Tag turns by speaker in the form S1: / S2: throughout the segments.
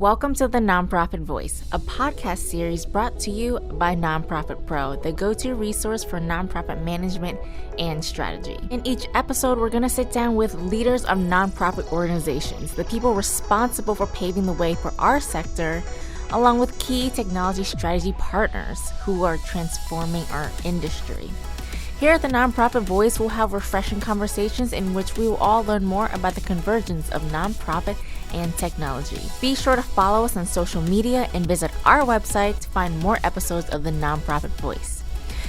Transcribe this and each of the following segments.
S1: Welcome to the NonProfit Voice, a podcast series brought to you by NonProfit Pro, the go-to resource for nonprofit management and strategy. In each episode, we're going to sit down with leaders of nonprofit organizations, the people responsible for paving the way for our sector, along with key technology strategy partners who are transforming our industry. Here at the NonProfit Voice, we'll have refreshing conversations in which we will all learn more about the convergence of nonprofit and technology. Be sure to follow us on social media and visit our website to find more episodes of the NonProfit Voice.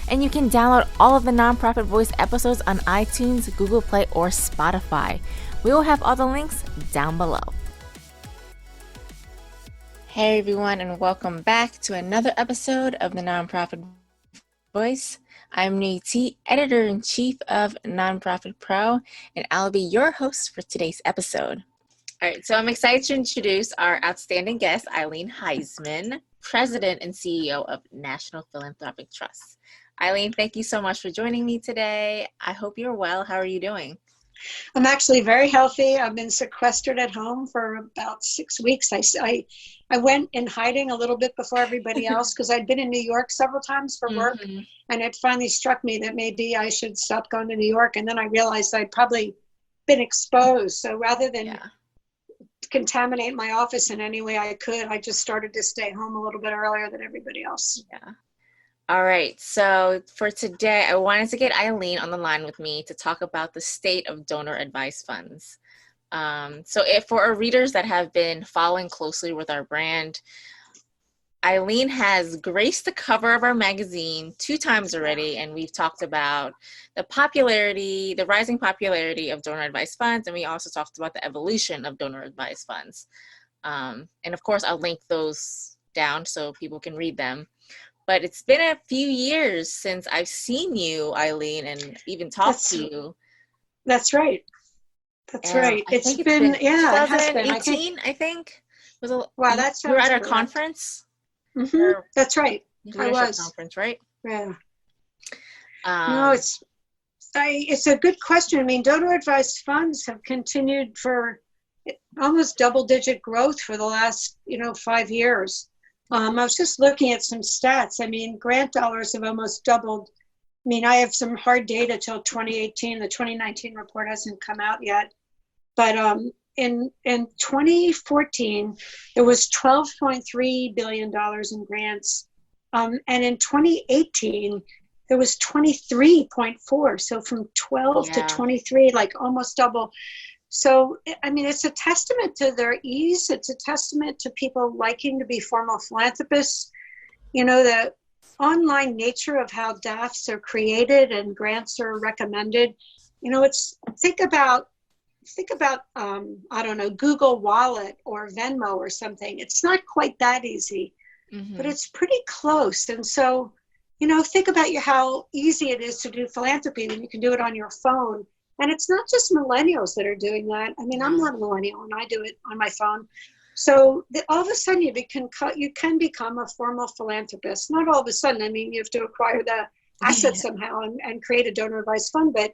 S1: And you can download all of the NonProfit Voice episodes on iTunes, Google Play, or Spotify. We will have all the links down below. Hey everyone, and welcome back to another episode of the NonProfit Voice. I'm Nhu Te, Editor-in-Chief of NonProfit Pro, and I'll be your host for today's episode. All right, so I'm excited to introduce our outstanding guest, Eileen Heisman, President and CEO of National Philanthropic Trust. Eileen, thank you so much for joining me today. I hope you're well. How are you doing?
S2: I'm actually very healthy. I've been sequestered at home for about 6 weeks. I went in hiding a little bit before everybody else because I'd been in New York several times for work, and it finally struck me that maybe I should stop going to New York. And then I realized I'd probably been exposed. So rather than contaminate my office in any way I could, I just started to stay home a little bit earlier than everybody else.
S1: Yeah. All right, so for today, I wanted to get Eileen on the line with me to talk about the state of donor advised funds. For our readers that have been following closely with our brand, Eileen has graced the cover of our magazine 2 times already, and we've talked about the rising popularity of donor advised funds, and we also talked about the evolution of donor advised funds. And of course, I'll link those down so people can read them. But it's been a few years since I've seen you, Eileen, and even talked to you.
S2: That's right. That's right. It's been
S1: 2018, I think.
S2: Wow, that sounds
S1: You were at our
S2: correct.
S1: Conference?
S2: Mm-hmm. That's right. I was.
S1: Conference, right?
S2: Yeah. No, it's a good question. I mean, donor advised funds have continued for almost double-digit growth for the last, 5 years. I was just looking at some stats. I mean, grant dollars have almost doubled. I mean, I have some hard data till 2018. The 2019 report hasn't come out yet. But in 2014, there was $12.3 billion in grants. And in 2018, there was 23.4. So from 12 to 23, like almost double. So, I mean, it's a testament to their ease. It's a testament to people liking to be formal philanthropists. The online nature of how DAFs are created and grants are recommended. Think about I don't know, Google Wallet or Venmo or something. It's not quite that easy, but it's pretty close. And so, think about how easy it is to do philanthropy when you can do it on your phone. And it's not just millennials that are doing that. I mean, I'm not a millennial and I do it on my phone. So all of a sudden you can become a formal philanthropist. Not all of a sudden. I mean, you have to acquire the assets somehow and create a donor advised fund. But,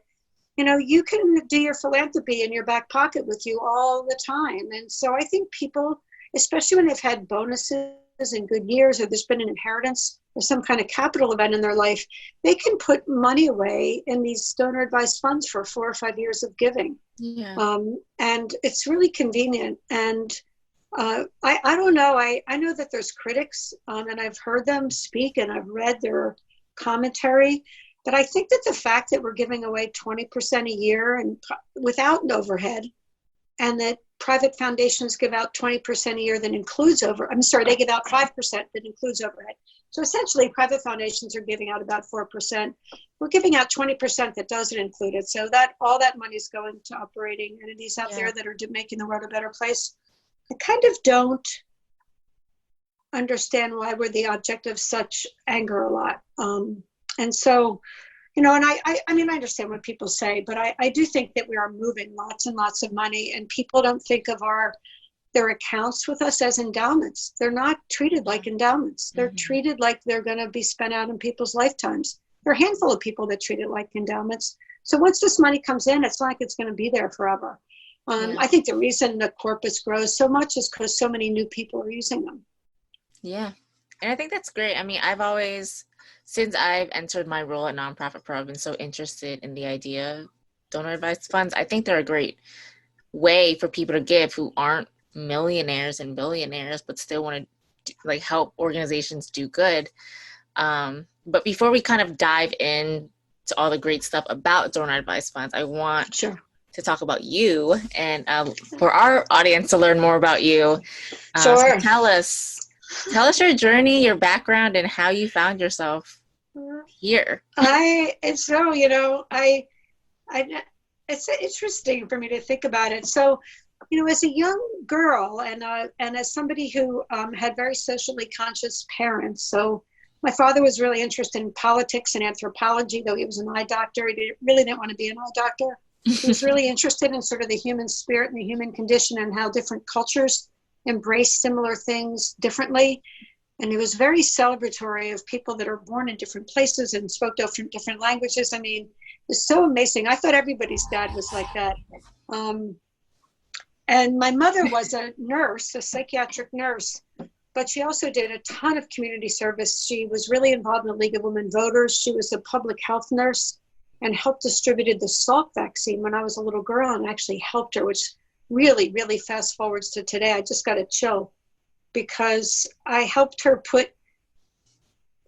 S2: you can do your philanthropy in your back pocket with you all the time. And so I think people, especially when they've had bonuses in good years, or there's been an inheritance or some kind of capital event in their life, they can put money away in these donor advised funds for 4 or 5 years of giving. And it's really convenient. And I don't know. I know that there's critics, and I've heard them speak and I've read their commentary. But I think that the fact that we're giving away 20% a year and without an overhead, and that private foundations give out 20% a year that includes they give out 5% that includes overhead. So essentially, private foundations are giving out about 4%. We're giving out 20% that doesn't include it. So that all that money is going to operating entities out there that are making the world a better place. I kind of don't understand why we're the object of such anger a lot. And so, and I mean, I understand what people say, but I do think that we are moving lots and lots of money, and people don't think of their accounts with us as endowments. They're not treated like endowments. They're treated like they're going to be spent out in people's lifetimes. There are a handful of people that treat it like endowments. So once this money comes in, it's not like it's going to be there forever. I think the reason the corpus grows so much is because so many new people are using them.
S1: Yeah. And I think that's great. I mean, I've always, since I've entered my role at NonProfit Pro, I've been so interested in the idea of donor advised funds. I think they're a great way for people to give who aren't millionaires and billionaires, but still want to like help organizations do good. But before we kind of dive in to all the great stuff about donor advised funds, I want
S2: Sure.
S1: to talk about you and for our audience to learn more about you.
S2: Sure.
S1: So tell us your journey, your background, and how you found yourself here.
S2: It's interesting for me to think about it. So, as a young girl and as somebody who had very socially conscious parents, so my father was really interested in politics and anthropology, though he was an eye doctor. He really didn't want to be an eye doctor. He was really interested in sort of the human spirit and the human condition and how different cultures embrace similar things differently. And he was very celebratory of people that are born in different places and spoke different languages. I mean, it's so amazing. I thought everybody's dad was like that. And my mother was a nurse, a psychiatric nurse, but she also did a ton of community service. She was really involved in the League of Women Voters. She was a public health nurse and helped distributed the Salk vaccine when I was a little girl, and actually helped her, which really, really fast forwards to today. I just got a chill because I helped her put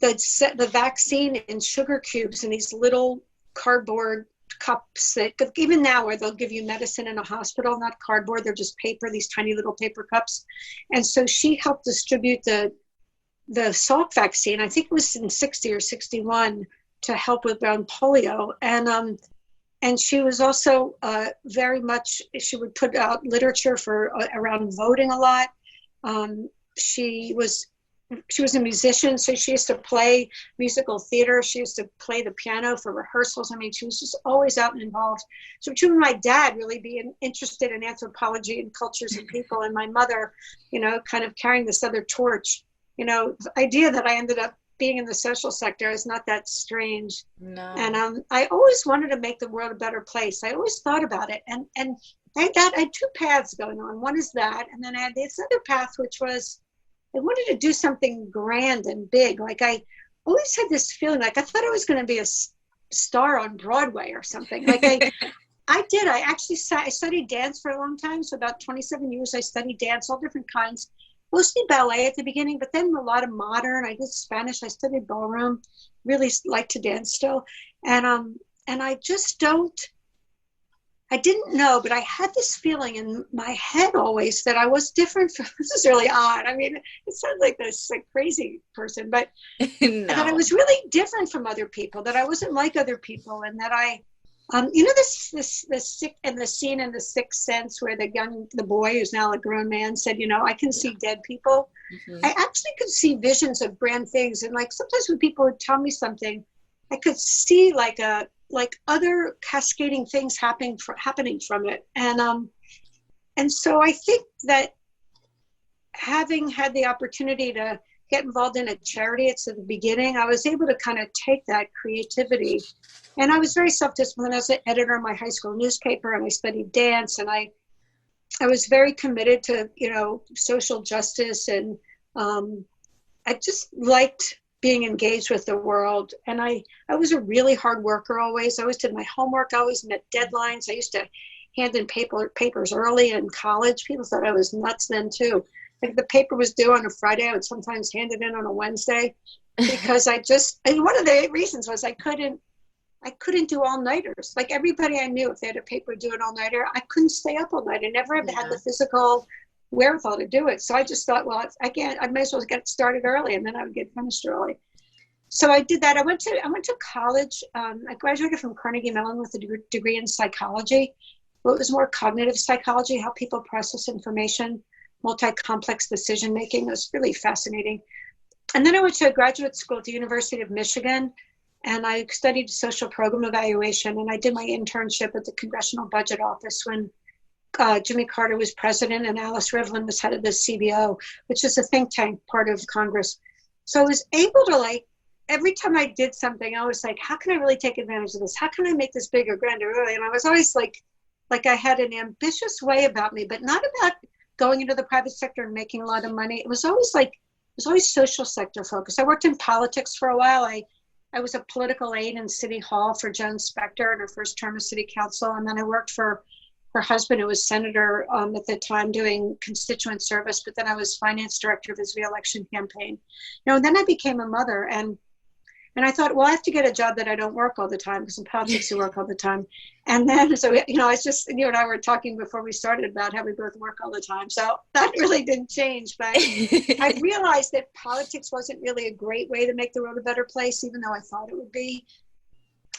S2: the vaccine in sugar cubes in these little cardboard cups that even now where they'll give you medicine in a hospital, not cardboard, they're just paper, these tiny little paper cups. And so she helped distribute the Salk vaccine. I think it was in 60 or 61 to help with polio. And she was also very much, she would put out literature for around voting a lot. She was a musician, so she used to play musical theater. She used to play the piano for rehearsals. I mean, she was just always out and involved. So between my dad really being interested in anthropology and cultures and people, and my mother, kind of carrying this other torch, the idea that I ended up being in the social sector is not that strange.
S1: No.
S2: And I always wanted to make the world a better place. I always thought about it. And I had two paths going on. One is that, and then I had this other path, which was I wanted to do something grand and big. Like I always had this feeling like I thought I was going to be a star on Broadway or something. Like I did. I studied dance for a long time. So about 27 years, I studied dance, all different kinds, mostly ballet at the beginning, but then a lot of modern. I did Spanish. I studied ballroom, really like to dance still. And I just I didn't know, but I had this feeling in my head always that I was different from, this is really odd. I mean, it sounds like this like crazy person, but
S1: No.
S2: That I was really different from other people, that I wasn't like other people. And that I, the sick and the scene in The Sixth Sense where the boy who's now a grown man said, I can see dead people. Mm-hmm. I actually could see visions of grand things. And like sometimes when people would tell me something, I could see like other cascading things happening from it. And so I think that having had the opportunity to get involved in a charity at the beginning, I was able to kind of take that creativity. And I was very self-disciplined. I was an editor in my high school newspaper, and I studied dance, and I was very committed to, social justice. And I just liked being engaged with the world. And I was a really hard worker always. I always did my homework. I always met deadlines. I used to hand in papers early in college. People thought I was nuts then too. If the paper was due on a Friday, I would sometimes hand it in on a Wednesday because and one of the reasons was I couldn't do all-nighters. Like everybody I knew, if they had a paper due an all-nighter, I couldn't stay up all night. I never had the physical wherewithal to do it. So I just thought, well, I might as well get started early, and then I would get finished early. So I did that. I went to college. I graduated from Carnegie Mellon with a degree in psychology. Well, it was more cognitive psychology, how people process information, multi-complex decision making. It was really fascinating. And then I went to a graduate school at the University of Michigan, and I studied social program evaluation. And I did my internship at the Congressional Budget Office when Jimmy Carter was president and Alice Rivlin was head of the CBO, which is a think tank part of Congress. So I was able to every time I did something, I was like, how can I really take advantage of this? How can I make this bigger, grander, really? And I was always like I had an ambitious way about me, but not about going into the private sector and making a lot of money. It was always social sector focused. I worked in politics for a while. I was a political aide in City Hall for Joan Spector in her first term as city council. And then I worked for her husband, who was senator at the time, doing constituent service. But then I was finance director of his re-election campaign. And then I became a mother. And I thought, well, I have to get a job that I don't work all the time, because in politics you work all the time. And then, so, it's just, you and I were talking before we started about how we both work all the time. So that really didn't change. But I realized that politics wasn't really a great way to make the world a better place, even though I thought it would be.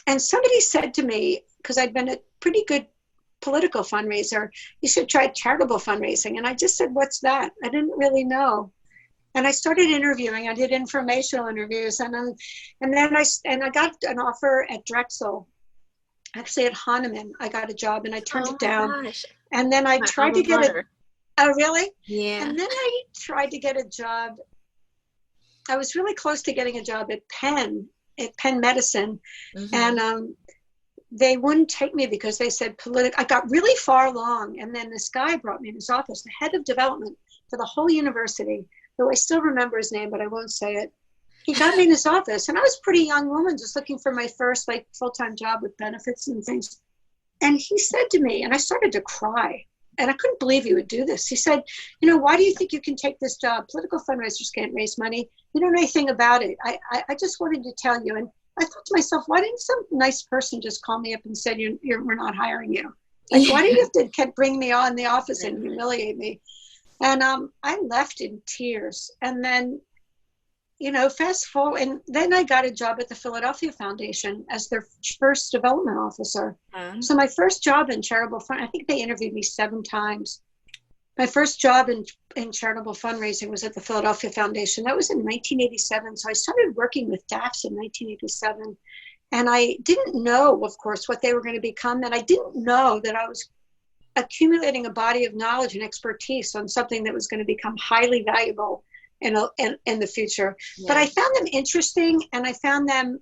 S2: And somebody said to me, because I'd been a pretty good political fundraiser, you should try charitable fundraising. And I just said, what's that? I didn't really know. And I started interviewing. I did informational interviews, and then I got an offer at Drexel. Actually, at Hahnemann, I got a job, and I turned it down. Gosh. And then I tried to get it. Oh, really?
S1: Yeah.
S2: And then I tried to get a job. I was really close to getting a job at Penn Medicine, and they wouldn't take me because they said I got really far along, and then this guy brought me in his office, the head of development for the whole university, who I still remember his name, but I won't say it. He got me in his office, and I was a pretty young woman just looking for my first full-time job with benefits and things. And he said to me, and I started to cry, and I couldn't believe he would do this. He said, why do you think you can take this job? Political fundraisers can't raise money. You don't know anything about it. I just wanted to tell you. And I thought to myself, why didn't some nice person just call me up and said, we're not hiring you? Why do you have to keep bring me on the office and humiliate me? And I left in tears. And then, fast forward, and then I got a job at the Philadelphia Foundation as their first development officer. So my first job in charitable fund, I think they interviewed me 7 times. My first job in charitable fundraising was at the Philadelphia Foundation. That was in 1987. So I started working with DAFs in 1987. And I didn't know, of course, what they were going to become. And I didn't know that I was accumulating a body of knowledge and expertise on something that was going to become highly valuable in the future. Yeah. But I found them interesting, and I found them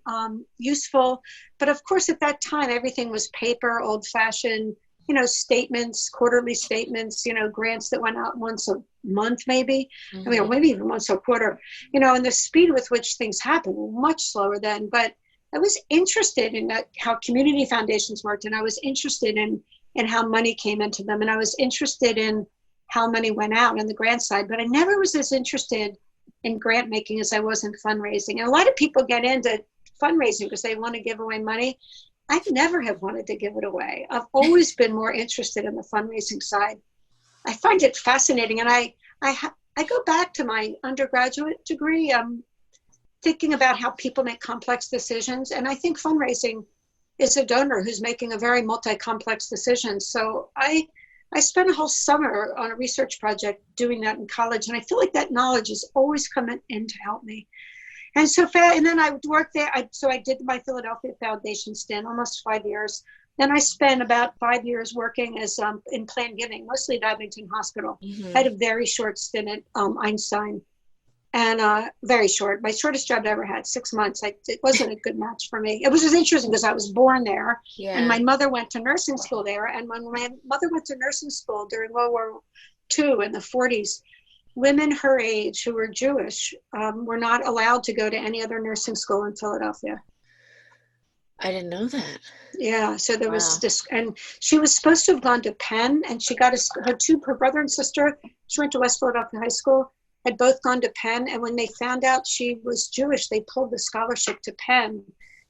S2: useful. But of course, at that time, everything was paper, old-fashioned, statements, quarterly statements, grants that went out once a month, maybe. Or maybe even once a quarter. And the speed with which things happened were much slower then. But I was interested in how community foundations worked, and I was interested in how money came into them. And I was interested in how money went out on the grant side, but I never was as interested in grant making as I was in fundraising. And a lot of people get into fundraising because they want to give away money. I never have wanted to give it away. I've always been more interested in the fundraising side. I find it fascinating. And I go back to my undergraduate degree, thinking about how people make complex decisions. And I think fundraising is a donor who's making a very multi-complex decision. So I spent a whole summer on a research project doing that in college, and I feel like that knowledge has always come in to help me. And then I worked there. So I did my Philadelphia Foundation stint, almost 5 years. Then I spent about 5 years working as in planned giving, mostly at Abington Hospital. I had a very short stint at Einstein. And very short. My shortest job I ever had, 6 months. It wasn't a good match for me. It was just interesting because I was born there, and my mother went to nursing school there. And when my mother went to nursing school during World War II in the 40s, women her age who were Jewish were not allowed to go to any other nursing school in Philadelphia.
S1: I didn't know that.
S2: Yeah, so there was this, and she was supposed to have gone to Penn, and she got her brother and sister. She went to West Philadelphia High School. Had both gone to Penn, and when they found out she was Jewish, they pulled the scholarship to Penn.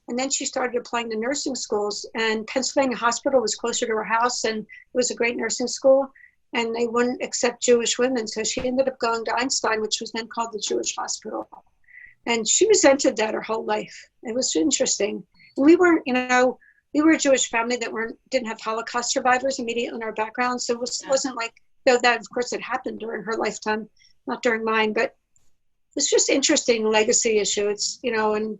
S2: And then she started applying to nursing schools, and Pennsylvania Hospital was closer to her house, and it was a great nursing school, and they wouldn't accept Jewish women. So she ended up going to Einstein, which was then called the Jewish Hospital. And she resented that her whole life. It was interesting. We weren't, we were a Jewish family that didn't have Holocaust survivors immediately in our background. So it wasn't like, though that, of course, it happened during her lifetime. Not during mine, but it's just interesting legacy issue. It's, and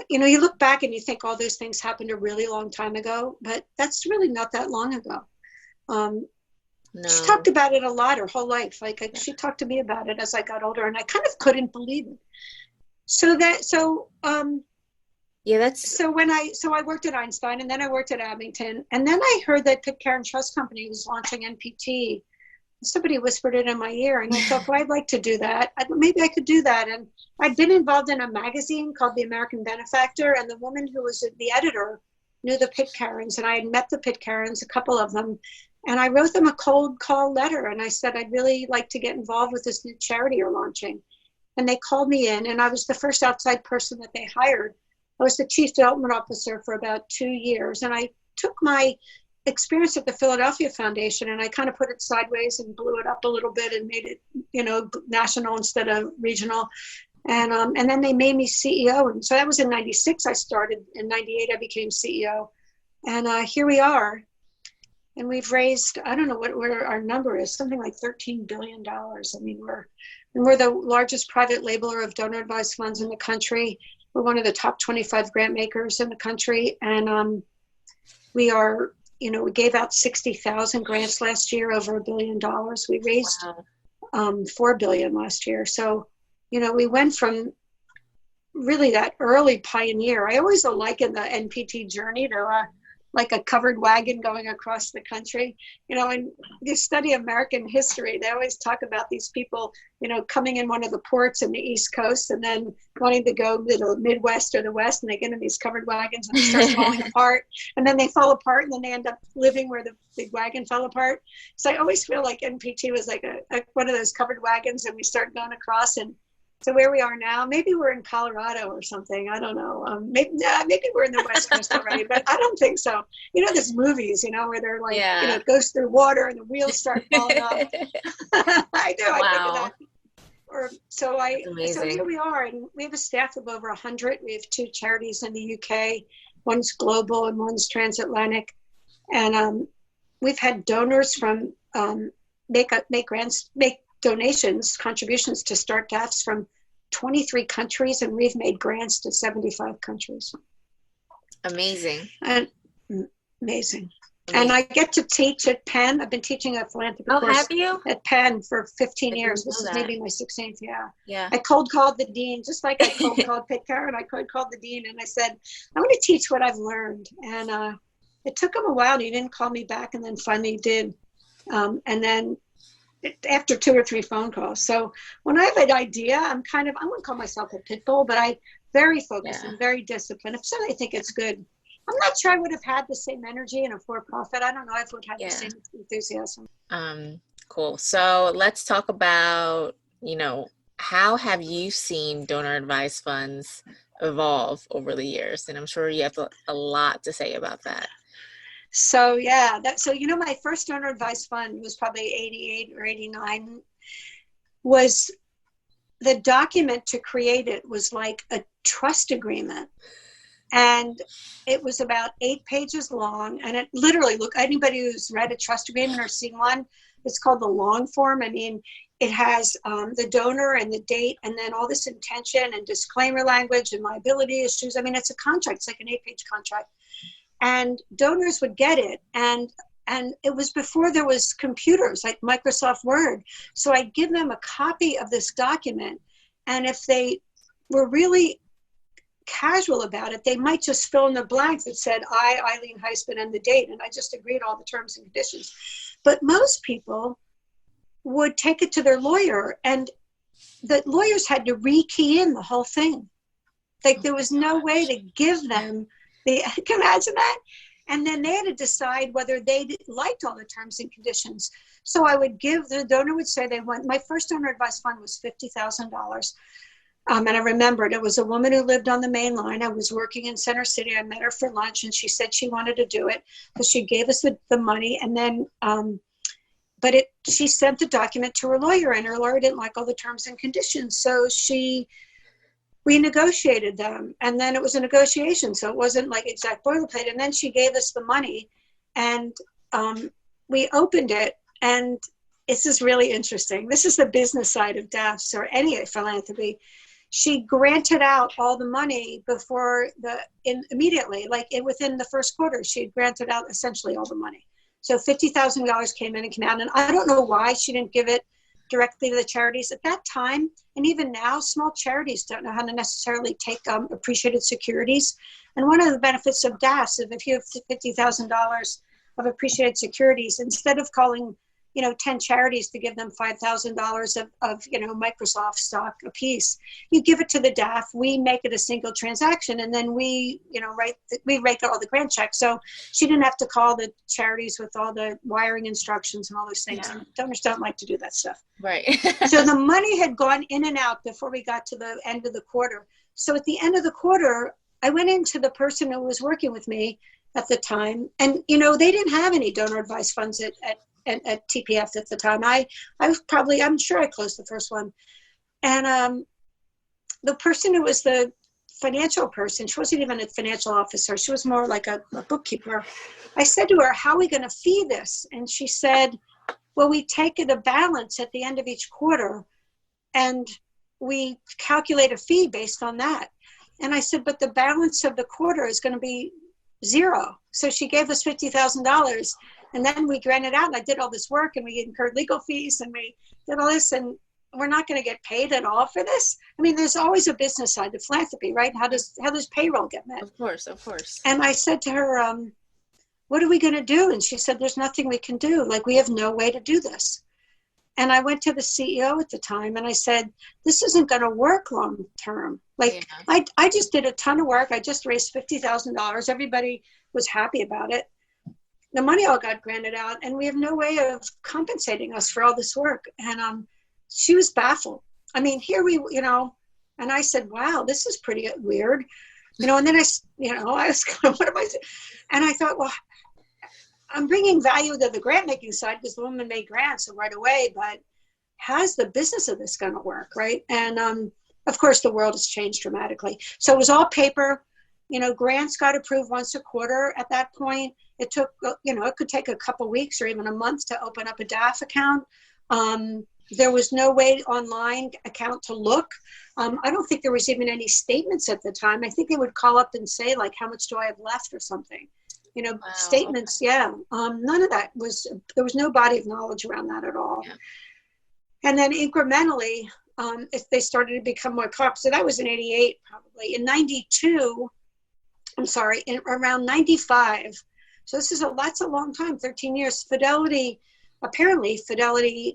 S2: you look back and you think all those things happened a really long time ago, but that's really not that long ago. No. She talked about it a lot her whole life. She talked to me about it as I got older, and I kind of couldn't believe it.
S1: Yeah, that's
S2: so I worked at Einstein, and then I worked at Abington, and then I heard that Pitcairn Trust Company was launching NPT. Somebody whispered it in my ear, and I thought, well, I'd like to do that. Maybe I could do that. And I'd been involved in a magazine called The American Benefactor, and the woman who was the editor knew the Pitcairns, and I had met the Pitcairns, a couple of them, and I wrote them a cold call letter, and I said, I'd really like to get involved with this new charity you're launching. And they called me in, and I was the first outside person that they hired. I was the chief development officer for about 2 years, and I took my experience at the Philadelphia Foundation and I kind of put it sideways and blew it up a little bit and made it, national instead of regional. And then they made me CEO. And so that was in 96 I started. In 98 I became CEO. And here we are. And we've raised, I don't know what our number is, something like $13 billion. I mean, we're the largest private labeler of donor advised funds in the country. We're one of the top 25 grant makers in the country. And we are, we gave out 60,000 grants last year, over $1 billion. We raised $4 billion last year. So, we went from really that early pioneer. I always liken the NPT journey to like a covered wagon going across the country. And you study American history, they always talk about these people, coming in one of the ports in the East Coast and then wanting to go to the Midwest or the West, and they get in these covered wagons and they start falling apart, and then they fall apart, and then they end up living where the big wagon fell apart. So I always feel like NPT was like one of those covered wagons, and we start going across. And so where we are now, maybe we're in Colorado or something. I don't know. Maybe we're in the West Coast already, but I don't think so. There's movies, where they're like, it goes through water and the wheels start falling off. I do.
S1: Wow.
S2: I think of that. So here we are, and we have a staff of over 100. We have 2 charities in the UK. One's global and one's transatlantic. And we've had donors from make donations, contributions to start DAFs from 23 countries, and we've made grants to 75 countries.
S1: Amazing.
S2: Amazing. And I get to teach at Penn. I've been teaching a philanthropy course
S1: have you?
S2: At Penn for 15 years. This is maybe my 16th.
S1: Yeah.
S2: I cold called the dean, just like I cold called Pitcairn. I cold called the dean, and I said, I'm going to teach what I've learned. And it took him a while, and he didn't call me back, and then finally did. And then after 2 or 3 phone calls. So when I have an idea, I wouldn't call myself a pit bull, but I'm very focused and very disciplined. If somebody think it's good, I'm not sure I would have had the same energy in a for-profit. I don't know if I would have the same enthusiasm.
S1: Cool. So let's talk about, how have you seen donor advised funds evolve over the years? And I'm sure you have a lot to say about that.
S2: So my first donor advised fund was probably 88 or 89. Was the document to create it was like a trust agreement, and it was about 8 pages long, and it literally, look, anybody who's read a trust agreement or seen one, it's called the long form. I mean, it has the donor and the date, and then all this intention and disclaimer language and liability issues. I mean, it's a contract. It's like an 8-page contract. And donors would get it. And it was before there was computers like Microsoft Word. So I'd give them a copy of this document. And if they were really casual about it, they might just fill in the blanks that said, I, Eileen Heisman, and the date. And I just agreed all the terms and conditions. But most people would take it to their lawyer, and the lawyers had to re-key in the whole thing. Like there was no way to give them can you imagine that? And then they had to decide whether they liked all the terms and conditions. So I would the donor would say my first donor advised fund was $50,000. And I remembered it was a woman who lived on the main line. I was working in Center City. I met her for lunch, and she said she wanted to do it. So she gave us the money, and then, she sent the document to her lawyer, and her lawyer didn't like all the terms and conditions. So we negotiated them, and then it was a negotiation. So it wasn't like exact boilerplate. And then she gave us the money, and we opened it. And this is really interesting. This is the business side of DAFs or any philanthropy. She granted out all the money immediately, within the first quarter, she had granted out essentially all the money. So $50,000 came in and came out. And I don't know why she didn't give it directly to the charities. At that time, and even now, small charities don't know how to necessarily take appreciated securities. And one of the benefits of DAS is if you have $50,000 of appreciated securities, instead of calling 10 charities to give them $5,000 of Microsoft stock a piece, you give it to the DAF. We make it a single transaction, and then we write all the grant checks. So she didn't have to call the charities with all the wiring instructions and all those things. Yeah. And donors don't like to do that stuff.
S1: Right.
S2: So the money had gone in and out before we got to the end of the quarter. So at the end of the quarter, I went into the person who was working with me at the time, and they didn't have any donor advised funds at TPF at the time. I'm sure I closed the first one. And the person who was the financial person, she wasn't even a financial officer. She was more like a bookkeeper. I said to her, how are we going to fee this? And she said, well, we take the balance at the end of each quarter and we calculate a fee based on that. And I said, but the balance of the quarter is going to be zero. So she gave us $50,000. And then we granted out, and I did all this work, and we incurred legal fees, and we did all this, and we're not going to get paid at all for this. I mean, there's always a business side to philanthropy, right? How does payroll get met?
S1: Of course. And
S2: I said to her, what are we going to do? And she said, there's nothing we can do. Like, we have no way to do this. And I went to the CEO at the time, and I said, this isn't going to work long term. Like, yeah. I just did a ton of work. I just raised $50,000. Everybody was happy about it. The money all got granted out, and we have no way of compensating us for all this work. And she was baffled. I mean, here we, and I said, wow, this is pretty weird. And then I was going, what am I doing? And I thought, well, I'm bringing value to the grant making side because the woman made grants right away, but how's the business of this going to work, right? And of course, the world has changed dramatically. So it was all paper. Grants got approved once a quarter at that point. It took, it could take a couple weeks or even a month to open up a DAF account. There was no way online account to look. I don't think there was even any statements at the time. I think they would call up and say, like, how much do I have left or something? Wow, statements, okay. Yeah. None of that there was no body of knowledge around that at all. Yeah. And then incrementally, if they started to become more cops, so that was in 88 probably. In 92, around 95. So this is that's a long time, 13 years. Fidelity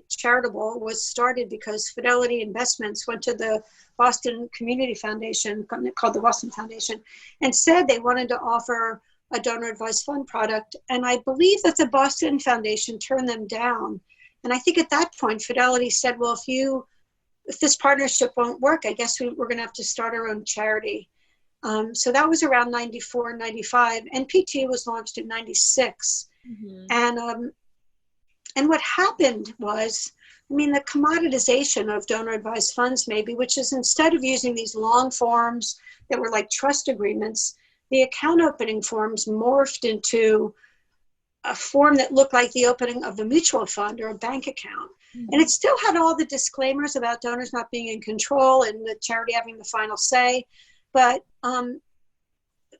S2: Charitable was started because Fidelity Investments went to the Boston Community Foundation, called the Boston Foundation, and said they wanted to offer a donor advised fund product. And I believe that the Boston Foundation turned them down. And I think at that point, Fidelity said, well, if this partnership won't work, I guess we're going to have to start our own charity. So that was around 94, 95. NPT was launched in 96. Mm-hmm. And what happened was, the commoditization of donor advised funds maybe, which is instead of using these long forms that were like trust agreements, the account opening forms morphed into a form that looked like the opening of a mutual fund or a bank account. Mm-hmm. And it still had all the disclaimers about donors not being in control and the charity having the final say. But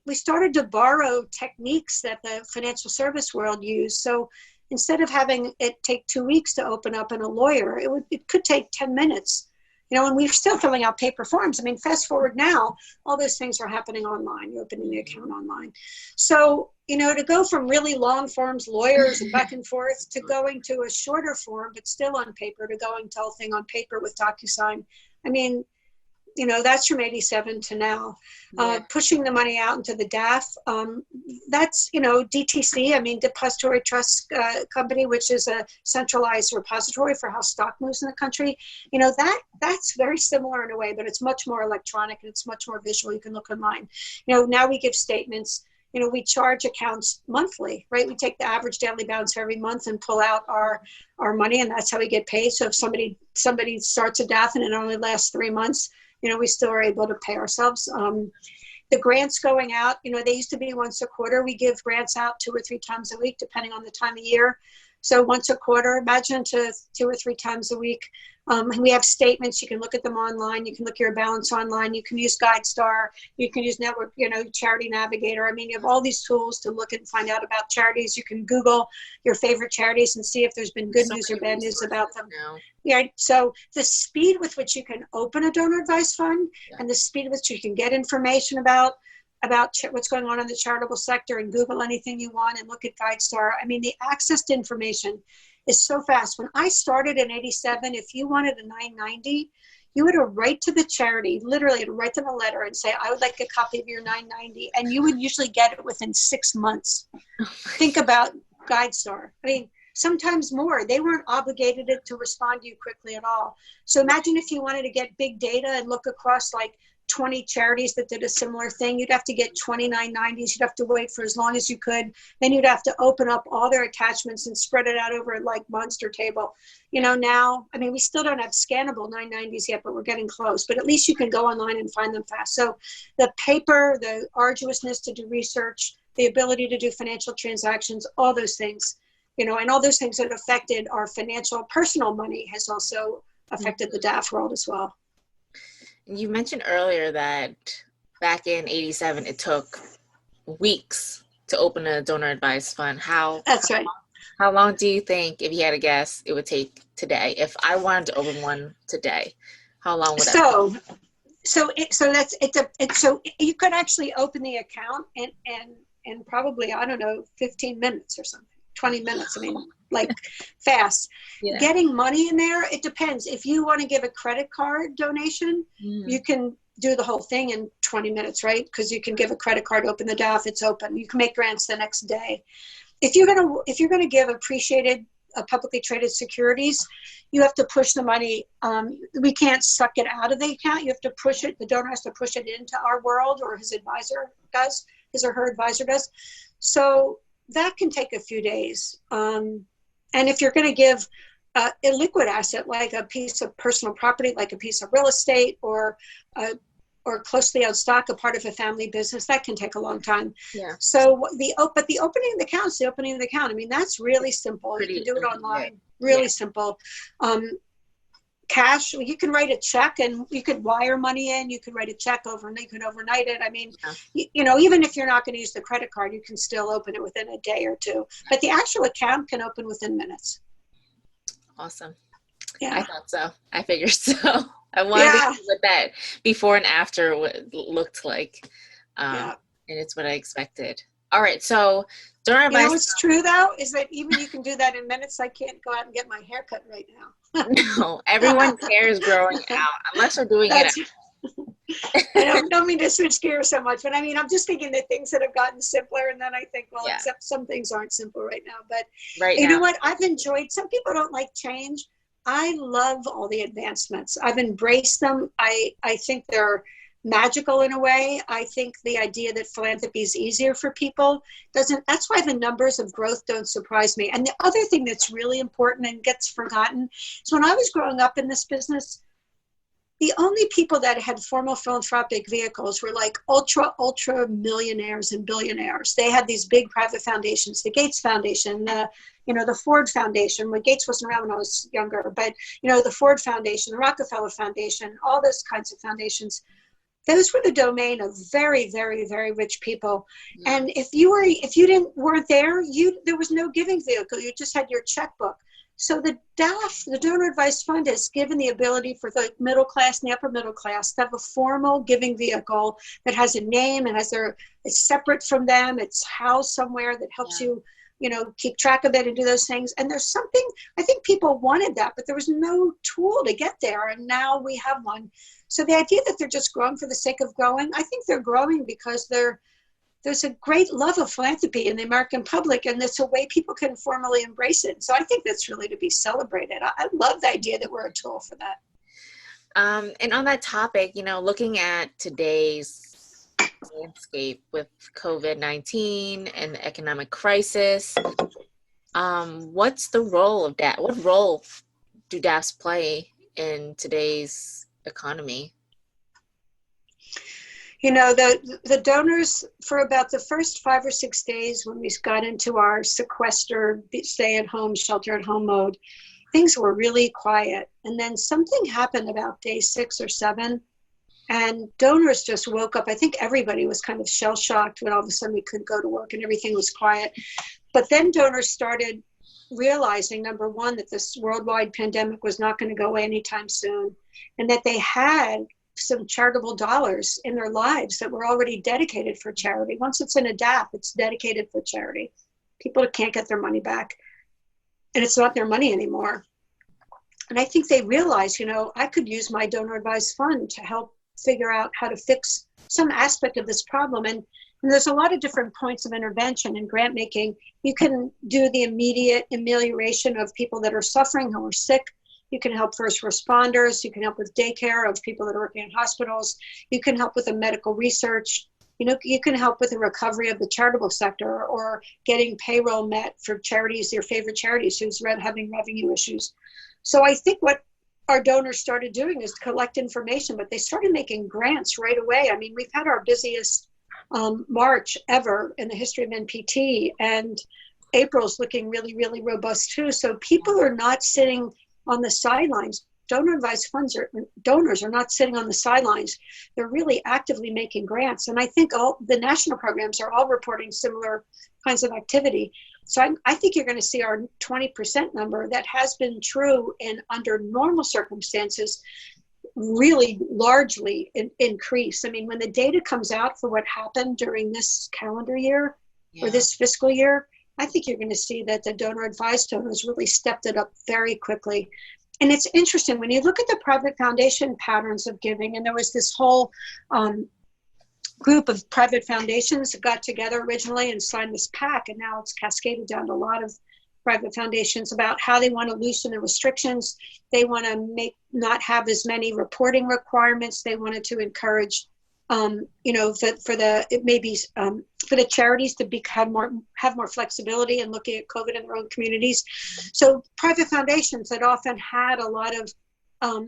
S2: we started to borrow techniques that the financial service world used. So instead of having it take 2 weeks to open up and a lawyer, it could take 10 minutes. And we're still filling out paper forms. Fast forward now, all those things are happening online. You're opening the account online. So, to go from really long forms, lawyers and back and forth, to going to a shorter form, but still on paper, to going to whole thing on paper with DocuSign. That's from 87 to now. Pushing the money out into the DAF, that's, DTC, Depository Trust Company, which is a centralized repository for how stock moves in the country. That's very similar in a way, but it's much more electronic and it's much more visual. You can look online. Now we give statements. We charge accounts monthly, right? We take the average daily balance for every month and pull out our money, and that's how we get paid. So if somebody starts a DAF and it only lasts 3 months, we still are able to pay ourselves. The grants going out, they used to be once a quarter. We give grants out 2 or 3 times a week, depending on the time of year. So once a quarter, imagine to 2 or 3 times a week. We have statements. You can look at them online. You can look at your balance online. You can use GuideStar. You can use Network, Charity Navigator. I mean, you have all these tools to look and find out about charities. You can Google your favorite charities and see if there's been good news or bad news about them. Now. Yeah. So the speed with which you can open a donor advised fund and the speed with which you can get information about what's going on in the charitable sector and Google anything you want and look at GuideStar. I mean, the access to information is so fast. When I started in 87, if you wanted a 990, you would write to the charity, literally write them a letter and say, I would like a copy of your 990. And you would usually get it within 6 months. Think about GuideStar. I mean, sometimes more. They weren't obligated to respond to you quickly at all. So imagine if you wanted to get big data and look across like 20 charities that did a similar thing. You'd have to get 2990s. You'd have to wait for as long as you could. Then you'd have to open up all their attachments and spread it out over like monster table. Now, I mean, we still don't have scannable 990s yet, but we're getting close. But at least you can go online and find them fast. So the paper, the arduousness to do research, the ability to do financial transactions, all those things, and all those things that affected our personal money has also affected the DAF world as well.
S1: You mentioned earlier that back in 87, it took weeks to open a donor advised fund.
S2: That's right.
S1: How long do you think, if you had to guess, it would take today? If I wanted to open one today, how long would that take?
S2: So you could actually open the account and probably, 15 minutes or something, 20 minutes. I mean, like fast. Yeah. Getting money in there, it depends. If you want to give a credit card donation, you can do the whole thing in 20 minutes, right? Because you can give a credit card, open the DAF, it's open. You can make grants the next day. If you're gonna give appreciated publicly traded securities, you have to push the money. We can't suck it out of the account. You have to push it. The donor has to push it into our world, or his or her advisor does. So that can take a few days. And if you're going to give a liquid asset, like a piece of personal property, like a piece of real estate, or closely held stock, a part of a family business, that can take a long time. Yeah. So but the opening of the account, I mean, that's really simple. You can do it online. Really simple. Cash, you can write a check and you could wire money in. You could write a check overnight. You could overnight it. I mean, even if you're not going to use the credit card, you can still open it within a day or two. But the actual account can open within minutes.
S1: Awesome. Yeah, I thought so. I figured so. I wanted to see what that before and after looked like, and it's what I expected. All right, so donor advice.
S2: What's true though is that even you can do that in minutes. I can't go out and get my hair cut right now.
S1: No, everyone's hair is growing out unless we're doing it.
S2: I don't mean to switch gears so much, but I mean, I'm just thinking that things that have gotten simpler, and then I think, except some things aren't simple right now. But you know what? I've enjoyed. Some people don't like change. I love all the advancements. I've embraced them. I think they're magical in a way. I think the idea that philanthropy is easier for people that's why the numbers of growth don't surprise me. And the other thing that's really important and gets forgotten is when I was growing up in this business, the only people that had formal philanthropic vehicles were like ultra millionaires and billionaires. They had these big private foundations, the Gates Foundation, the Ford Foundation. Well, Gates wasn't around when I was younger, but the Ford Foundation, the Rockefeller Foundation, all those kinds of foundations. Those were the domain of very, very, very rich people. Yeah. And if you weren't there, there was no giving vehicle. You just had your checkbook. So the DAF, the Donor Advised Fund, has given the ability for the middle class and the upper middle class to have a formal giving vehicle that has a name and it's separate from them. It's housed somewhere that helps you, keep track of it and do those things. And there's something, I think people wanted that, but there was no tool to get there. And now we have one. So the idea that they're just growing for the sake of growing, I think they're growing because there's a great love of philanthropy in the American public, and it's a way people can formally embrace it. So I think that's really to be celebrated. I love the idea that we're a tool for that.
S1: And on that topic, looking at today's landscape with COVID-19 and the economic crisis, what's the role of that? What role do DAFs play in today's economy?
S2: The donors, for about the first 5 or 6 days when we got into our sequester, stay at home, shelter at home mode, things were really quiet. And then something happened about day 6 or 7, and donors just woke up. I think everybody was kind of shell shocked when all of a sudden we couldn't go to work and everything was quiet. But then donors started realizing, number one, that this worldwide pandemic was not going to go away anytime soon, and that they had some charitable dollars in their lives that were already dedicated for charity. Once it's in a DAP, it's dedicated for charity. People can't get their money back, and it's not their money anymore. And I think they realized, I could use my donor advised fund to help figure out how to fix some aspect of this problem. And there's a lot of different points of intervention in grant making. You can do the immediate amelioration of people that are suffering, who are sick. You can help first responders. You can help with daycare of people that are working in hospitals. You can help with the medical research. You can help with the recovery of the charitable sector, or getting payroll met for charities, your favorite charities, who's having revenue issues. So I think what our donors started doing is collect information, but they started making grants right away. I mean, we've had our busiest March ever in the history of NPT, and April's looking really, really robust too. So people are not sitting on the sidelines. Donor advised donors are not sitting on the sidelines. They're really actively making grants. And I think all the national programs are all reporting similar kinds of activity. So I think you're going to see our 20% number that has been true in under normal circumstances really largely increase. I mean, when the data comes out for what happened during this calendar year or this fiscal year, I think you're going to see that the donor advised donors really stepped it up very quickly. And it's interesting when you look at the private foundation patterns of giving, and there was this whole group of private foundations that got together originally and signed this pact, and now it's cascaded down to a lot of private foundations about how they want to loosen the restrictions. They want to not have as many reporting requirements. They wanted to encourage, for the charities to have more flexibility in looking at COVID in their own communities. So private foundations that often had a lot of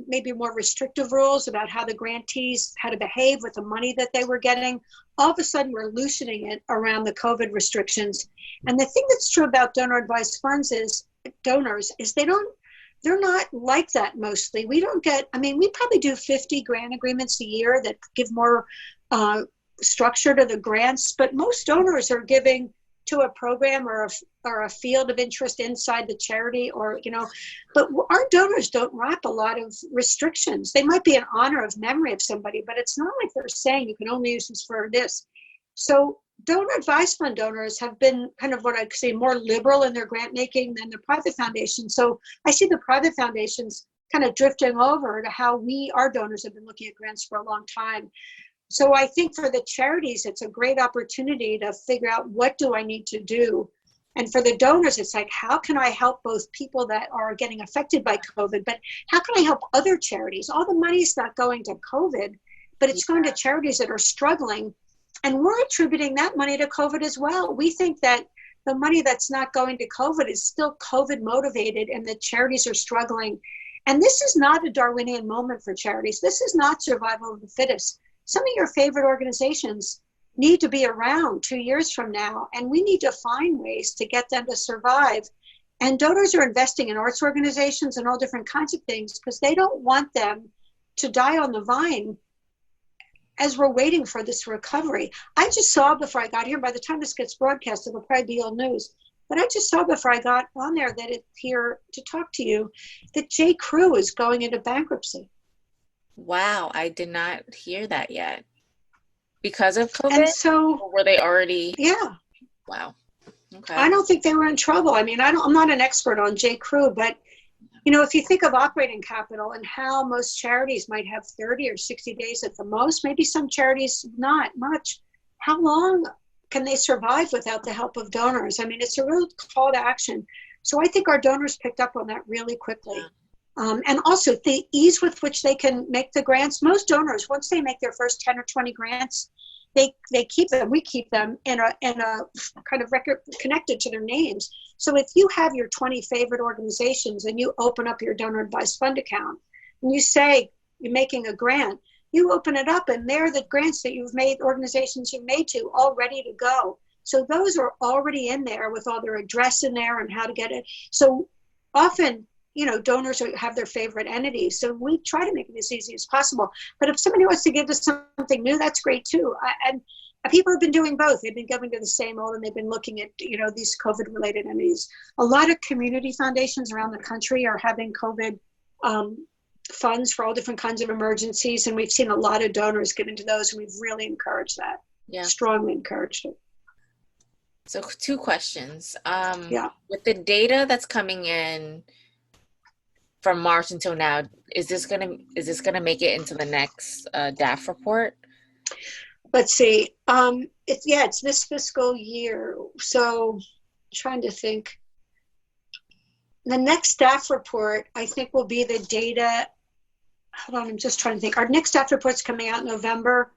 S2: maybe more restrictive rules about how the grantees had to behave with the money that they were getting, all of a sudden we're loosening it around the COVID restrictions. And the thing that's true about donor advised funds is they're not like that mostly. We probably do 50 grant agreements a year that give more structure to the grants, but most donors are giving to a program or a field of interest inside the charity, but our donors don't wrap a lot of restrictions. They might be in honor of memory of somebody, but it's not like they're saying you can only use this for this. So donor advised fund donors have been kind of what I'd say more liberal in their grant making than the private foundations. So I see the private foundations kind of drifting over to how our donors have been looking at grants for a long time. So I think for the charities, it's a great opportunity to figure out, what do I need to do? And for the donors, it's like, how can I help both people that are getting affected by COVID, but how can I help other charities? All the money's not going to COVID, but it's going to charities that are struggling. And we're attributing that money to COVID as well. We think that the money that's not going to COVID is still COVID motivated, and the charities are struggling. And this is not a Darwinian moment for charities. This is not survival of the fittest. Some of your favorite organizations need to be around 2 years from now, and we need to find ways to get them to survive. And donors are investing in arts organizations and all different kinds of things because they don't want them to die on the vine as we're waiting for this recovery. I just saw before I got here, by the time this gets broadcast, it'll probably be old news, but I just saw before I got on there that it's here to talk to you, that J.Crew is going into bankruptcy.
S1: Wow, I did not hear that yet. Because of COVID?
S2: And so,
S1: or were they already?
S2: Yeah.
S1: Wow. Okay.
S2: I don't think they were in trouble. I mean, I'm not an expert on J.Crew, but if you think of operating capital and how most charities might have 30 or 60 days at the most, maybe some charities not much. How long can they survive without the help of donors? I mean, it's a real call to action. So I think our donors picked up on that really quickly.
S1: Yeah.
S2: And also the ease with which they can make the grants. Most donors, once they make their first 10 or 20 grants, they keep them. We keep them in a kind of record connected to their names. So if you have your 20 favorite organizations and you open up your donor advised fund account and you say you're making a grant, you open it up and they're the grants that you've made, organizations you've made to, all ready to go. So those are already in there with all their address in there and how to get it. So often, donors have their favorite entities. So we try to make it as easy as possible. But if somebody wants to give us something new, that's great too. And people have been doing both. They've been going to the same old, and they've been looking at, these COVID-related entities. A lot of community foundations around the country are having COVID funds for all different kinds of emergencies, and we've seen a lot of donors get into those, and we've really encouraged that. Yeah, strongly encouraged it.
S1: So 2 questions. With the data that's coming in from March until now, is this gonna make it into the next DAF report?
S2: Let's see. It's this fiscal year. So trying to think. The next staff report, I think, will be the data. Hold on, I'm just trying to think. Our next staff report's coming out in November.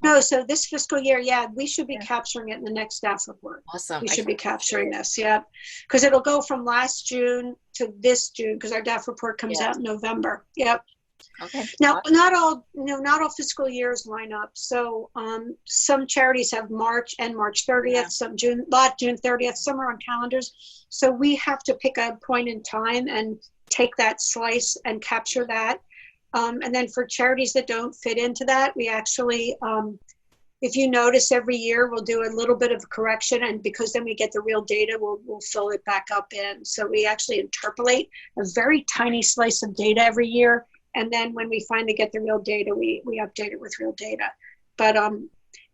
S2: No, so this fiscal year, we should be capturing it in the next staff report.
S1: Awesome.
S2: We should be capturing this, because it'll go from last June to this June, because our DAF report comes out in November. Yep.
S1: Okay.
S2: Now, not all fiscal years line up. So some charities have March and March 30th, some June 30th, some are on calendars. So we have to pick a point in time and take that slice and capture that. And then for charities that don't fit into that, we actually, if you notice, every year we'll do a little bit of correction, and because then we get the real data, we'll fill it back up in. So we actually interpolate a very tiny slice of data every year. And then when we finally get the real data, we update it with real data. But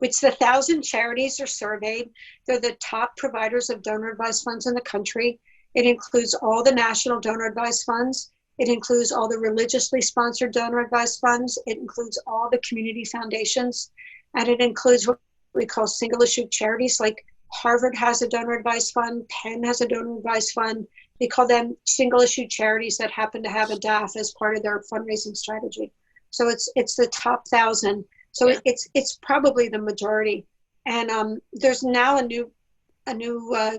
S2: it's the 1,000 charities are surveyed. They're the top providers of donor advised funds in the country. It includes all the national donor advised funds. It includes all the religiously sponsored donor advised funds. It includes all the community foundations. And it includes what we call single issue charities, like Harvard has a donor advised fund, Penn has a donor advised fund. We call them single issue charities that happen to have a DAF as part of their fundraising strategy. So it's the top 1,000. So it's probably the majority. And there's now a new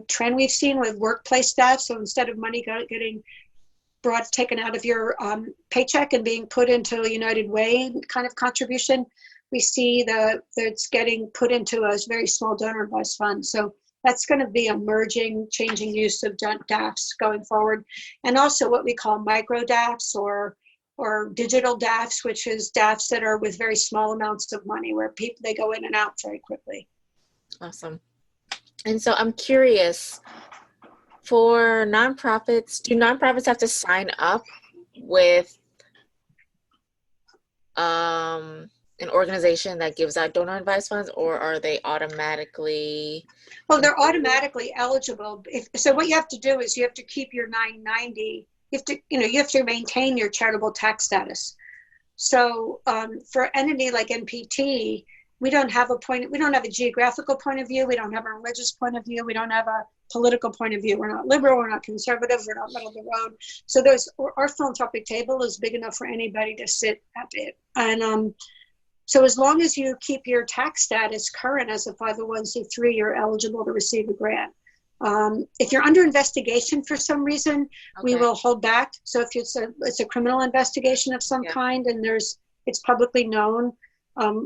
S2: trend we've seen with workplace staff. So instead of money getting taken out of your paycheck and being put into a United Way kind of contribution, we see that it's getting put into a very small donor advised fund. So that's going to be a changing use of DAFs going forward. And also what we call micro DAFs or digital DAFs, which is DAFs that are with very small amounts of money where they go in and out very quickly.
S1: Awesome. And so I'm curious, for nonprofits, do nonprofits have to sign up with an organization that gives out donor advised funds, or are they automatically?
S2: Well, they're automatically eligible. So what you have to do is you have to keep your 990. You have to maintain your charitable tax status. So for an entity like NPT, we don't have a geographical point of view. We don't have a religious point of view. We don't have a political point of view. We're not liberal. We're not conservative. We're not middle of the road. So our philanthropic table is big enough for anybody to sit at it. And so as long as you keep your tax status current as a 501c3, you're eligible to receive a grant. If you're under investigation for some reason, we will hold back. So if it's a criminal investigation of some kind and it's publicly known,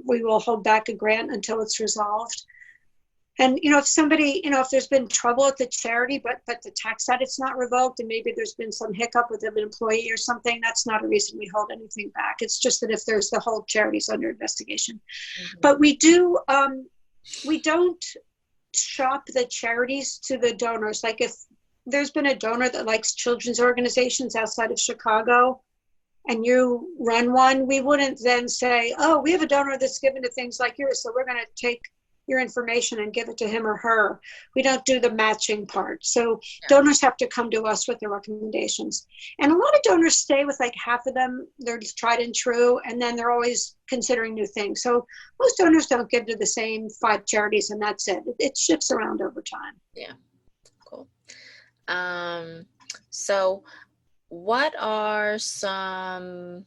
S2: we will hold back a grant until it's resolved. And, if somebody, if there's been trouble at the charity, but the tax status not revoked, and maybe there's been some hiccup with an employee or something, that's not a reason we hold anything back. It's just that if there's the whole charity's under investigation. Mm-hmm. But we don't shop the charities to the donors. Like if there's been a donor that likes children's organizations outside of Chicago, and you run one, we wouldn't then say, oh, we have a donor that's given to things like yours, so we're going to take your information and give it to him or her. We don't do the matching part. So donors have to come to us with their recommendations. And a lot of donors stay with like half of them. They're just tried and true, and then they're always considering new things. So most donors don't give to the same 5 charities and that's it. It shifts around over time.
S1: Yeah, cool. So what are some,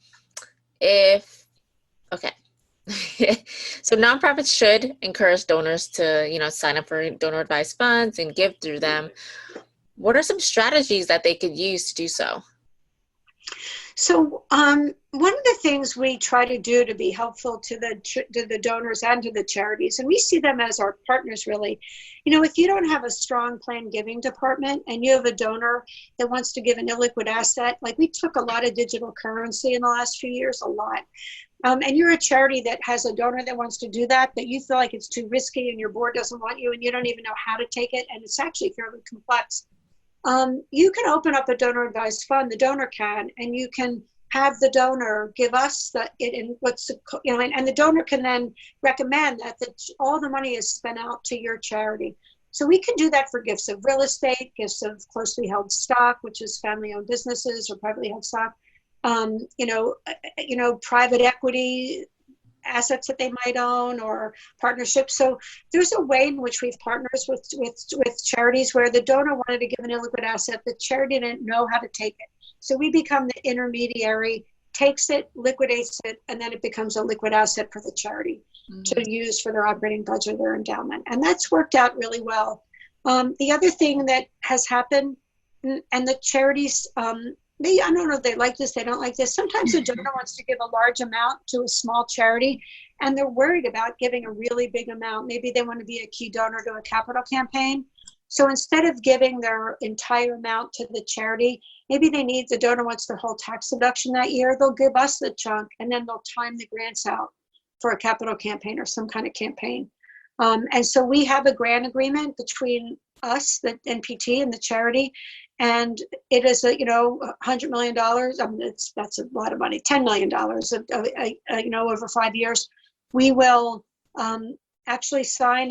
S1: so nonprofits should encourage donors to, sign up for donor advised funds and give through them. What are some strategies that they could use to do so?
S2: So one of the things we try to do to be helpful to the donors and to the charities, and we see them as our partners really, if you don't have a strong planned giving department and you have a donor that wants to give an illiquid asset, like we took a lot of digital currency in the last few years, a lot. And you're a charity that has a donor that wants to do that, but you feel like it's too risky and your board doesn't want you and you don't even know how to take it, and it's actually fairly complex. You can open up a donor advised fund, the donor can, and you can have the donor give us and the donor can then recommend that all the money is spent out to your charity. So we can do that for gifts of real estate, gifts of closely held stock, which is family owned businesses or privately held stock, private equity assets that they might own or partnerships. So there's a way in which we've partnered with charities where the donor wanted to give an illiquid asset, the charity didn't know how to take it. So we become the intermediary, takes it, liquidates it, and then it becomes a liquid asset for the charity to use for their operating budget or their endowment. And that's worked out really well. The other thing that has happened, and the charities, I don't know if they like this, they don't like this. Sometimes a donor wants to give a large amount to a small charity, and they're worried about giving a really big amount. Maybe they want to be a key donor to a capital campaign. So instead of giving their entire amount to the charity, maybe the donor wants their whole tax deduction that year. They'll give us the chunk, and then they'll time the grants out for a capital campaign or some kind of campaign. And so we have a grant agreement between us, the NPT, and the charity. And it is $100 million. That's a lot of money. $10 million over 5 years. We will actually sign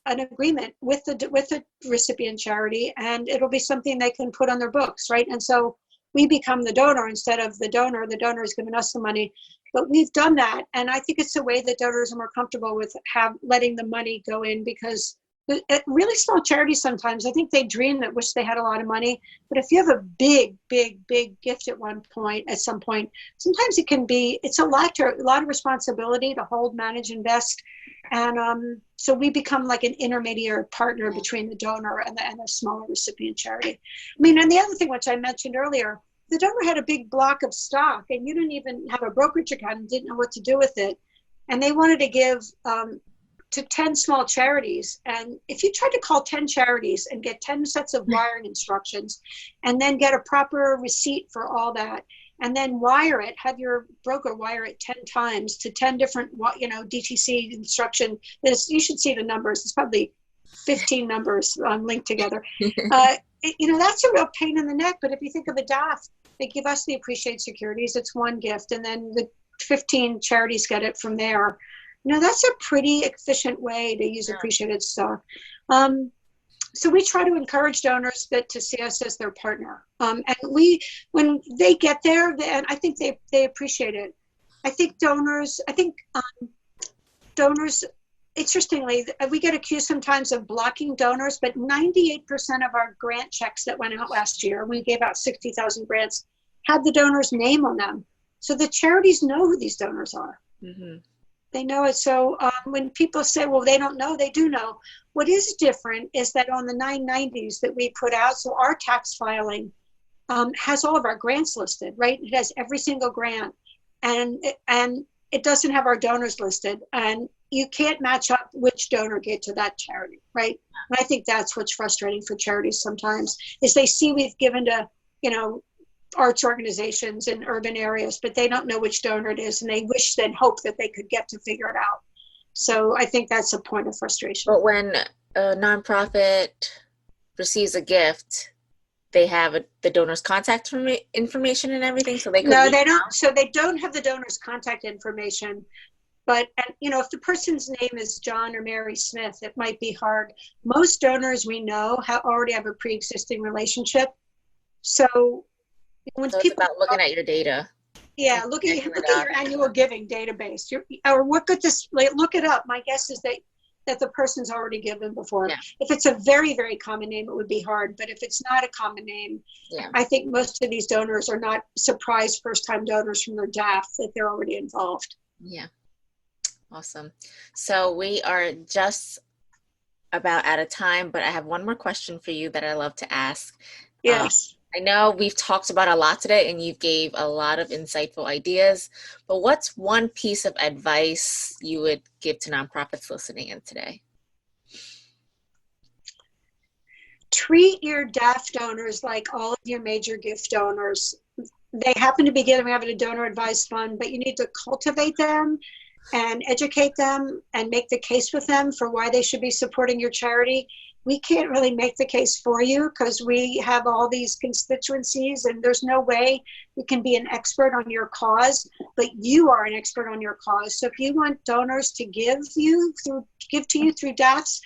S2: an agreement with the recipient charity, and it'll be something they can put on their books, right? And so we become the donor instead of the donor. The donor is giving us the money, but we've done that, and I think it's a way that donors are more comfortable with letting the money go in, because at really small charities sometimes, I think they dream that wish they had a lot of money. But if you have a big gift at some point, sometimes it's a lot of responsibility to hold, manage, invest. And so we become like an intermediary partner between the donor and the smaller recipient charity. And the other thing, which I mentioned earlier, the donor had a big block of stock and you didn't even have a brokerage account and didn't know what to do with it. And they wanted to give to 10 small charities. And if you tried to call 10 charities and get 10 sets of wiring instructions and then get a proper receipt for all that, and then have your broker wire it 10 times to 10 different, DTC instruction, you should see the numbers. It's probably 15 numbers linked together. That's a real pain in the neck. But if you think of a DAF, they give us the Appreciate Securities. It's one gift. And then the 15 charities get it from there. That's a pretty efficient way to use appreciated stock. So we try to encourage donors to see us as their partner. And when they get there, and I think they appreciate it. I think donors, interestingly, we get accused sometimes of blocking donors, but 98% of our grant checks that went out last year, we gave out 60,000 grants, had the donor's name on them. So the charities know who these donors are. Mm-hmm. They know it. So when people say, well, they don't know, they do know. What is different is that on the 990s that we put out, so our tax filing has all of our grants listed, right? It has every single grant, and it doesn't have our donors listed, and you can't match up which donor gave to that charity, right? And I think that's what's frustrating for charities sometimes, is they see we've given to, arts organizations in urban areas, but they don't know which donor it is, and they wish and hope that they could get to figure it out. So I think that's a point of frustration.
S1: But when a nonprofit receives a gift, they have the donor's contact information and everything, so they could
S2: no, they don't. So they don't have the donor's contact information. But if the person's name is John or Mary Smith, it might be hard. Most donors we know already have a pre-existing relationship. So when
S1: people it's about looking at your data.
S2: Yeah, look at your annual giving database. Look it up. My guess is that the person's already given before. Yeah. If it's a very, very common name, it would be hard. But if it's not a common name, I think most of these donors are not surprised first-time donors from their DAF that they're already involved.
S1: Yeah. Awesome. So we are just about out of time, but I have one more question for you that I love to ask.
S2: Yes.
S1: I know we've talked about a lot today and you gave a lot of insightful ideas, but what's one piece of advice you would give to nonprofits listening in today?
S2: Treat your DAF donors like all of your major gift donors. They happen to be having a donor advised fund, but you need to cultivate them and educate them and make the case with them for why they should be supporting your charity. We can't really make the case for you because we have all these constituencies and there's no way we can be an expert on your cause, but you are an expert on your cause. So if you want donors to give to you through DAFs,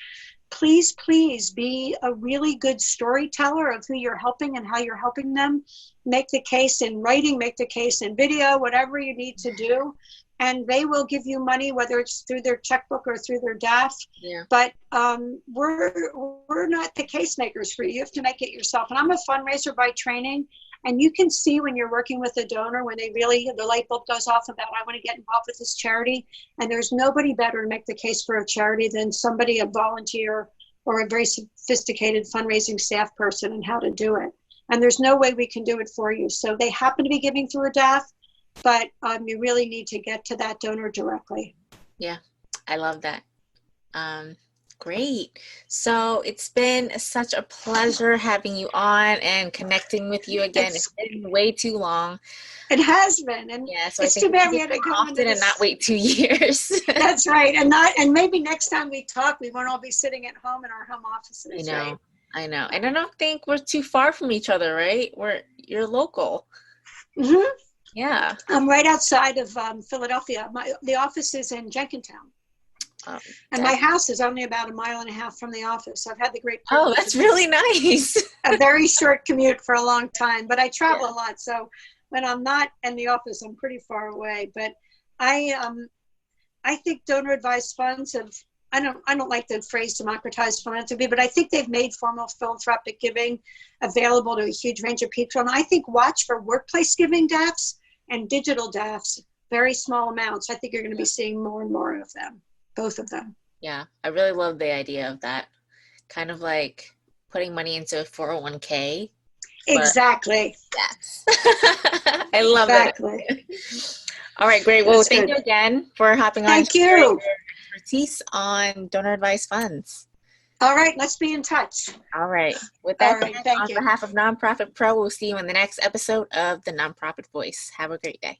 S2: please be a really good storyteller of who you're helping and how you're helping them. Make the case in writing, make the case in video, whatever you need to do. And they will give you money, whether it's through their checkbook or through their DAF.
S1: Yeah.
S2: But we're not the case makers for you. You have to make it yourself. And I'm a fundraiser by training. And you can see when you're working with a donor, when the light bulb goes off about, I want to get involved with this charity. And there's nobody better to make the case for a charity than a volunteer or a very sophisticated fundraising staff person and how to do it. And there's no way we can do it for you. So they happen to be giving through a DAF, but you really need to get to that donor directly.
S1: Yeah, I love that. Great. So it's been such a pleasure having you on and connecting with you again. It's been way too long.
S2: It has been, and
S1: yeah, so
S2: it's too bad we had to go
S1: often and not wait 2 years.
S2: That's right, and maybe next time we talk, we won't all be sitting at home in our home offices.
S1: I know, and I don't think we're too far from each other, right? You're local.
S2: Mm-hmm.
S1: Yeah,
S2: I'm right outside of Philadelphia. The office is in Jenkintown. And my house is only about 1.5 miles from the office. I've had the great privilege.
S1: Oh, that's really nice.
S2: A very short commute for a long time, but I travel a lot. So when I'm not in the office, I'm pretty far away. But I think donor advised funds I don't like the phrase democratized philanthropy, but I think they've made formal philanthropic giving available to a huge range of people. And I think watch for workplace giving DAFs and digital DAFs, very small amounts. I think you're going to be seeing more and more of them. Both of them.
S1: Yeah, I really love the idea of that. Kind of like putting money into a 401k.
S2: Exactly.
S1: Yes. I love it. All right, great. Well, thank you again for hopping on.
S2: Thank you.
S1: Your expertise on donor advised funds.
S2: All right, let's be in touch.
S1: All right. With that, on behalf of NonProfit Pro, we'll see you in the next episode of the NonProfit Voice. Have a great day.